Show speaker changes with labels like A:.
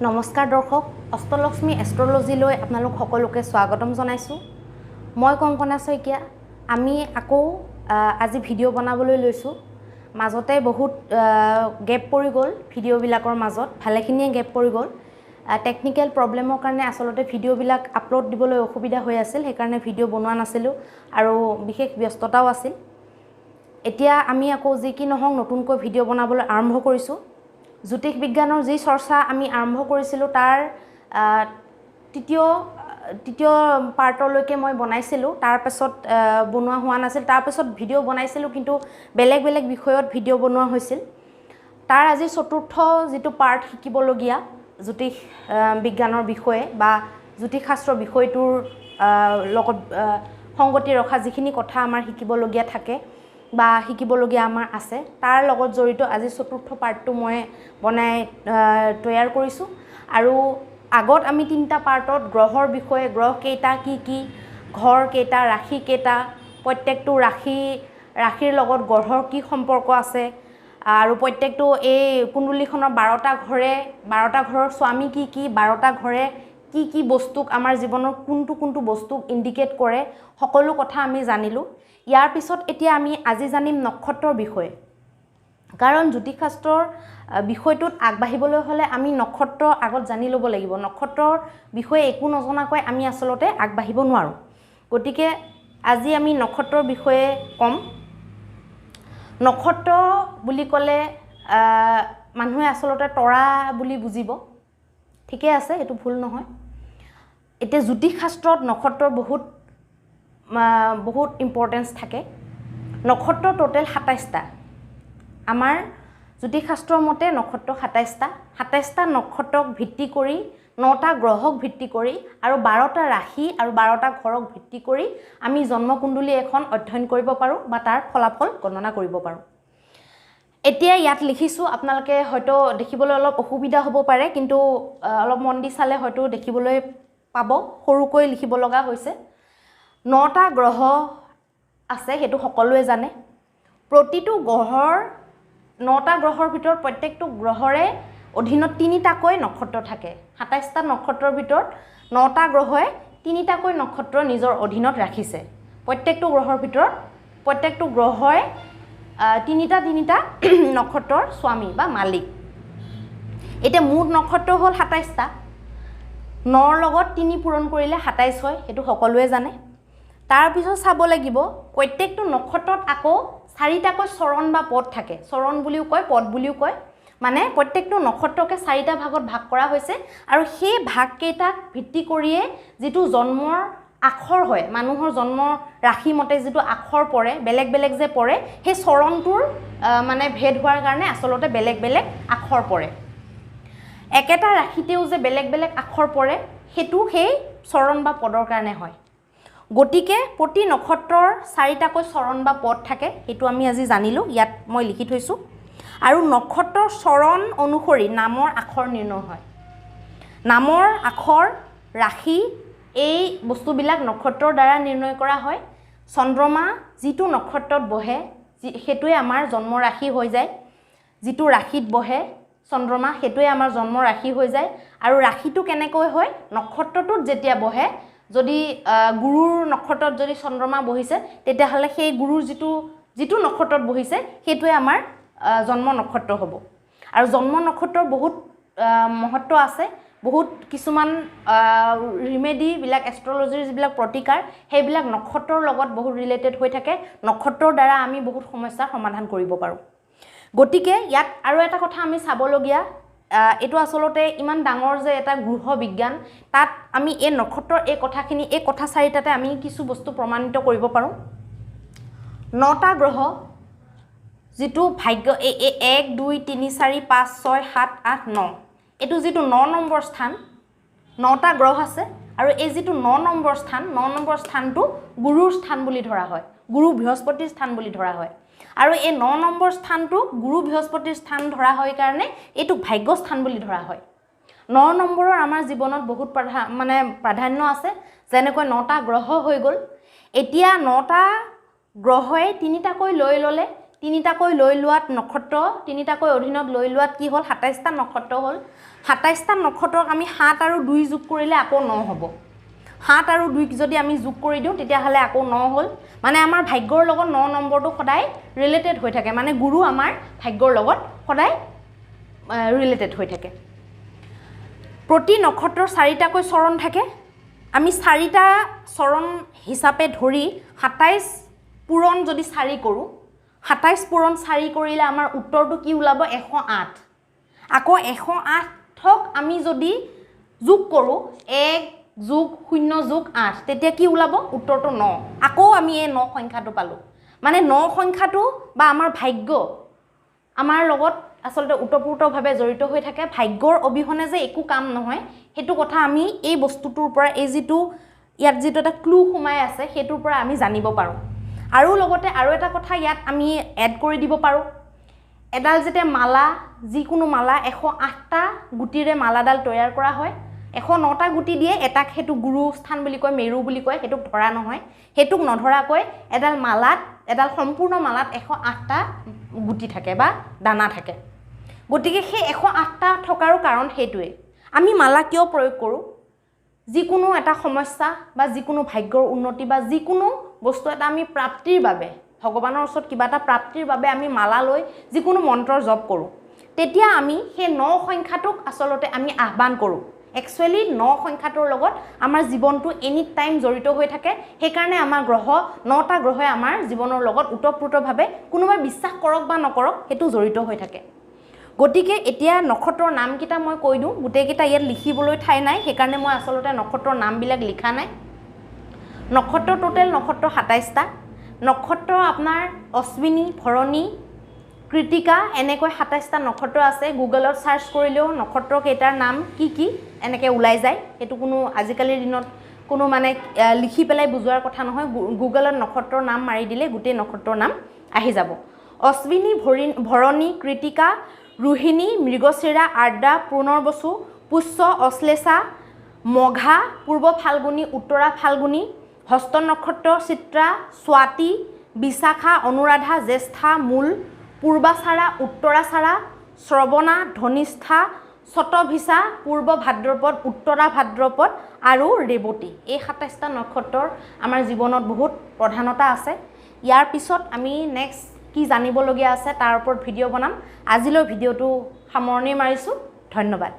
A: নমস্কাৰ দৰ্শক অষ্টলক্ষ্মী এষ্ট্ৰলজিলৈ আপোনালোক সকলোকে স্বাগতম জনাইছোঁ মই কংকনা শইকীয়া আমি আকৌ আজি ভিডিঅ' বনাবলৈ লৈছোঁ মাজতে বহুত গেপ পৰি গ'ল ভিডিঅ'বিলাকৰ মাজত ভালেখিনিয়ে গেপ পৰি গ'ল টেকনিক্যাল প্ৰবলেমৰ কাৰণে আসলতে ভিডিঅ'বিলাক আপলোড দিবলৈ অসুবিধা হৈ আছিল সেইকাৰণে ভিডিঅ' বনোৱা নাছিলোঁ আৰু বিশেষ ব্যস্ততাও আছিল এতিয়া আমি আকৌ যি কি নহওক নতুনকৈ ভিডিঅ' বনাবলৈ আৰম্ভ কৰিছোঁ জ্যোতিষ বিজ্ঞানৰ যি চৰ্চা আমি আৰম্ভ কৰিছিলোঁ তাৰ তৃতীয় পাৰ্টলৈকে মই বনাইছিলোঁ তাৰ পাছত বনোৱা হোৱা নাছিল তাৰ পাছত ভিডিঅ' বনাইছিলোঁ কিন্তু বেলেগ বেলেগ বিষয়ত ভিডিঅ' বনোৱা হৈছিল তাৰ আজি চতুৰ্থ যিটো পাৰ্ট শিকিবলগীয়া জ্যোতিষ বিজ্ঞানৰ বিষয়ে বা জ্যোতিষ শাস্ত্ৰ বিষয়টোৰ লগত সংগতি ৰখা যিখিনি কথা আমাৰ শিকিবলগীয়া থাকে বা শিকিবলগীয়া আমাৰ আছে তাৰ লগত জড়িত আজি চতুৰ্থ পাৰ্টটো মই বনাই তৈয়াৰ কৰিছোঁ আৰু আগত আমি তিনিটা পাৰ্টত গ্ৰহৰ বিষয়ে গ্ৰহ কেইটা কি ঘৰ কেইটা ৰাশি কেইটা প্ৰত্যেকটো ৰাশিৰ লগত গ্ৰহৰ কি সম্পৰ্ক আছে আৰু প্ৰত্যেকটো এই কুণ্ডলীখনৰ 12টা ঘৰৰ স্বামী কি 12টা ঘৰে কি বস্তুক আমাৰ জীৱনৰ কোনটো বস্তুক ইণ্ডিকেট কৰে সকলো কথা আমি জানিলোঁ ইয়াৰ পিছত এতিয়া আমি আজি জানিম নক্ষত্ৰৰ বিষয়ে কাৰণ জ্যোতিষ শাস্ত্ৰৰ বিষয়টোত আগবাঢ়িবলৈ হ'লে আমি নক্ষত্ৰ আগত জানি ল'ব লাগিব নক্ষত্ৰৰ বিষয়ে একো নজনাকৈ আমি আসলতে আগবাঢ়িব নোৱাৰোঁ গতিকে আজি আমি নক্ষত্ৰৰ বিষয়ে ক'ম নক্ষত্ৰ বুলি ক'লে মানুহে আসলতে তৰা বুলি বুজিব ঠিকে আছে এইটো ভুল নহয় এতিয়া জ্যোতিষ শাস্ত্ৰত নক্ষত্ৰৰ বহুত ইম্পৰ্টেঞ্চ থাকে নক্ষত্ৰ টোটেল 27টা আমাৰ জ্যোতিষ শাস্ত্ৰৰ মতে নক্ষত্ৰ 27টা নক্ষত্ৰক ভিত্তি কৰি 9টা গ্ৰহক ভিত্তি কৰি আৰু 12টা ৰাশি আৰু 12টা ঘৰক ভিত্তি কৰি আমি জন্মকুণ্ডলী এখন অধ্যয়ন কৰিব পাৰোঁ বা তাৰ ফলাফল গণনা কৰিব পাৰোঁ এতিয়া ইয়াত লিখিছোঁ আপোনালোকে হয়তো দেখিবলৈ অলপ অসুবিধা হ'ব পাৰে কিন্তু অলপ মন দি চালে হয়তো দেখিবলৈ পাব সৰুকৈ লিখিব লগা হৈছে 9টা গ্ৰহ আছে সেইটো সকলোৱে জানে প্ৰতিটো গ্ৰহৰ 9টা গ্ৰহৰ ভিতৰত প্ৰত্যেকটো গ্ৰহৰে অধীনত 3টাকৈ নক্ষত্ৰ থাকে 27টা নক্ষত্ৰৰ ভিতৰত 9টা গ্ৰহই 3টাকৈ নক্ষত্ৰ নিজৰ অধীনত ৰাখিছে প্ৰত্যেকটো গ্ৰহৰ ভিতৰত প্ৰত্যেকটো গ্ৰহই 3টা নক্ষত্ৰৰ স্বামী বা মালিক এতিয়া মুঠ নক্ষত্ৰ হ'ল 27টা 9ৰ লগত 3 পূৰণ কৰিলে 27 হয় সেইটো সকলোৱে জানে তাৰ পিছত চাব লাগিব প্ৰত্যেকটো নক্ষত্ৰত আকৌ 4টাকৈ চৰণ বা পদ থাকে চৰণ বুলিও কয় পদ বুলিও কয় মানে প্ৰত্যেকটো নক্ষত্ৰকে 4টা ভাগত ভাগ কৰা হৈছে আৰু সেই ভাগকেইটাক ভিত্তি কৰিয়ে যিটো জন্মৰ আখৰ হয় মানুহৰ জন্ম ৰাশি মতে যিটো আখৰ পৰে বেলেগ যে পৰে সেই চৰণটোৰ মানে ভেদ হোৱাৰ কাৰণে আসলতে বেলেগ আখৰ পৰে একেটা ৰাশিতেও যে বেলেগ আখৰ পৰে সেইটো সেই চৰণ বা পদৰ কাৰণে হয় গতিকে প্ৰতি নক্ষত্ৰৰ 4টাকৈ চৰণ বা পদ থাকে সেইটো আমি আজি জানিলোঁ ইয়াত মই লিখি থৈছোঁ আৰু নক্ষত্ৰৰ চৰণ অনুসৰি নামৰ আখৰ নিৰ্ণয় হয় নামৰ আখৰ ৰাশি এই বস্তুবিলাক নক্ষত্ৰৰ দ্বাৰা নিৰ্ণয় কৰা হয় চন্দ্ৰমা যিটো নক্ষত্ৰত বহে সেইটোৱে আমাৰ জন্ম ৰাশি হৈ যায় যিটো ৰাশিত বহে চন্দ্ৰমা সেইটোৱে আমাৰ জন্ম ৰাশি হৈ যায় আৰু ৰাশিটো কেনেকৈ হয় নক্ষত্ৰটোত যেতিয়া বহে যদি গুৰুৰ নক্ষত্ৰত যদি চন্দ্ৰমা বহিছে তেতিয়াহ'লে সেই গুৰুৰ যিটো নক্ষত্ৰত বহিছে সেইটোৱে আমাৰ জন্ম নক্ষত্ৰ হ'ব আৰু জন্ম নক্ষত্ৰৰ বহুত মহত্ব আছে বহুত কিছুমান ৰিমেডিবিলাক এষ্ট্ৰলজিৰ যিবিলাক প্ৰতিকাৰ সেইবিলাক নক্ষত্ৰৰ লগত বহুত ৰিলেটেড হৈ থাকে নক্ষত্ৰৰ দ্বাৰা আমি বহুত সমস্যাৰ সমাধান কৰিব পাৰোঁ গতিকে ইয়াত আৰু এটা কথা আমি চাবলগীয়া এইটো আসলতে ইমান ডাঙৰ যে এটা গ্ৰহ বিজ্ঞান তাত আমি এই নক্ষত্ৰৰ এই কথাখিনি এই কথা 4টাতে আমি কিছু বস্তু প্ৰমাণিত কৰিব পাৰোঁ 9টা গ্ৰহ যিটো ভাগ্য 1 2 3 4 5 6 7 8 9 এইটো যিটো 9 নম্বৰ স্থান 9টা গ্ৰহ আছে আৰু এই যিটো 9 নম্বৰ স্থানটো গুৰুৰ স্থান বুলি ধৰা হয় গুৰু বৃহস্পতিৰ স্থান বুলি ধৰা হয় আৰু এই 9 নম্বৰ স্থানটো গুৰু বৃহস্পতিৰ স্থান ধৰা হয় কাৰণে এইটো ভাগ্য স্থান বুলি ধৰা হয় 9 নম্বৰৰ আমাৰ জীৱনত বহুত প্ৰাধান্য আছে যেনেকৈ 9টা গ্ৰহ হৈ গ'ল এতিয়া 9টা গ্ৰহই 3টাকৈ লৈ ল'লে তিনিটাকৈ লৈ লোৱাত নক্ষত্ৰ তিনিটাকৈ অধীনত লৈ লোৱাত কি হ'ল ২৭টা নক্ষত্ৰ হ'ল ২৭টা নক্ষত্ৰক আমি ৭ আৰু ২ যোগ কৰিলে আকৌ ৯ হ'ব ৭ আৰু ২ যদি আমি যোগ কৰি দিওঁ তেতিয়াহ'লে আকৌ ৯ হ'ল মানে আমাৰ ভাগ্যৰ লগত ৯ নম্বৰটো সদায় ৰিলেটেড হৈ থাকে মানে গুৰু আমাৰ ভাগ্যৰ লগত সদায় ৰিলেটেড হৈ থাকে প্ৰতি নক্ষত্ৰৰ ৪টাকৈ চৰণ থাকে আমি ৪টা চৰণ হিচাপে ধৰি ২৭ পূৰণ যদি ৪ কৰোঁ ২৭ পূৰণ ৪ কৰিলে আমাৰ উত্তৰটো কি ওলাব ১০৮ আকৌ ১০৮ক আমি যদি যোগ কৰোঁ ১ যোগ ০ যোগ ৮ তেতিয়া কি ওলাব উত্তৰটো ৯ আকৌ আমি এই ৯ সংখ্যাটো পালোঁ মানে ৯ সংখ্যাটো বা আমাৰ ভাগ্য আমাৰ লগত আসলতে ওতঃপ্ৰোতভাৱে জড়িত হৈ থাকে ভাগ্যৰ অবিহনে যে একো কাম নহয় সেইটো কথা আমি এই বস্তুটোৰ পৰা এই যিটো ইয়াত যিটো এটা ক্লু সোমাই আছে সেইটোৰ পৰা আমি জানিব পাৰোঁ আৰু লগতে আৰু এটা কথা ইয়াত আমি এড কৰি দিব পাৰোঁ এডাল যেতিয়া মালা যিকোনো মালা ১০৮টা গুটিৰে মালাডাল তৈয়াৰ কৰা হয় ১০৯টা গুটি দিয়ে এটাক সেইটো গুৰু স্থান বুলি কয় মেৰু বুলি কয় সেইটোক ধৰা নহয় সেইটোক নধৰাকৈ এডাল মালাত এডাল সম্পূৰ্ণ মালাত ১০৮টা গুটি থাকে বা দানা থাকে গতিকে সেই ১০৮টা থকাৰো কাৰণ সেইটোৱে আমি মালা কিয় প্ৰয়োগ কৰোঁ যিকোনো এটা সমস্যা বা যিকোনো ভাগ্যৰ উন্নতি বা যিকোনো বস্তু এটা আমি প্ৰাপ্তিৰ বাবে ভগৱানৰ ওচৰত কিবা এটা প্ৰাপ্তিৰ বাবে আমি মালা লৈ যিকোনো মন্ত্ৰৰ জপ কৰোঁ তেতিয়া আমি সেই ৯ সংখ্যাটোক আসলতে আমি আহ্বান কৰোঁ একচুৱেলি ৯ সংখ্যাটোৰ লগত আমাৰ জীৱনটো এনি টাইম জড়িত হৈ থাকে সেইকাৰণে আমাৰ গ্ৰহ ৯টা গ্ৰহে আমাৰ জীৱনৰ লগত ওতঃপ্ৰোতভাৱে কোনোবাই বিশ্বাস কৰক বা নকৰক সেইটো জড়িত হৈ থাকে গতিকে এতিয়া নক্ষত্ৰৰ নামকেইটা মই কৈ দিওঁ গোটেইকেইটা ইয়াত লিখিবলৈ ঠাই নাই সেইকাৰণে মই আসলতে নক্ষত্ৰৰ নামবিলাক লিখা নাই নক্ষত্ৰ টোটেল নক্ষত্ৰ ২৭টা নক্ষত্ৰ আপোনাৰ অশ্বিনী ভৰণী কৃতিকা এনেকৈ ২৭টা নক্ষত্ৰ আছে গুগলত সাৰ্চ কৰিলেও নক্ষত্ৰ কেইটাৰ নাম কি এনেকৈ ওলাই যায় সেইটো কোনো আজিকালিৰ দিনত কোনো মানে লিখি পেলাই বুজোৱাৰ কথা নহয় গুগলত নক্ষত্ৰৰ নাম মাৰি দিলে গোটেই নক্ষত্ৰৰ নাম আহি যাব অশ্বিনী ভৰণী কৃতিকা ৰোহিণী মৃগশিৰা আৰ্দ্ৰা পুনৰ্বসু পুষ্য অশ্লেষা মঘা পূৰ্ব ফাল্গুনী উত্তৰা ফাল্গুনী হস্ত নক্ষত্ৰ চিত্ৰা স্বাতি বিশাখা অনুৰাধা জ্যেষ্ঠা মূল পূৰ্বাচাৰা উত্তৰাচাৰা শ্ৰৱণা ধনিষ্ঠা শতভিষা পূৰ্ব ভাদ্ৰপদ উত্তৰা ভাদ্ৰপদ আৰু ৰেৱতী এই ২৭টা নক্ষত্ৰৰ আমাৰ জীৱনত বহুত প্ৰধানতা আছে ইয়াৰ পিছত আমি নেক্সট কি জানিবলগীয়া আছে তাৰ ওপৰত ভিডিঅ' বনাম আজিলৈ ভিডিঅ'টো সামৰণি মাৰিছোঁ ধন্যবাদ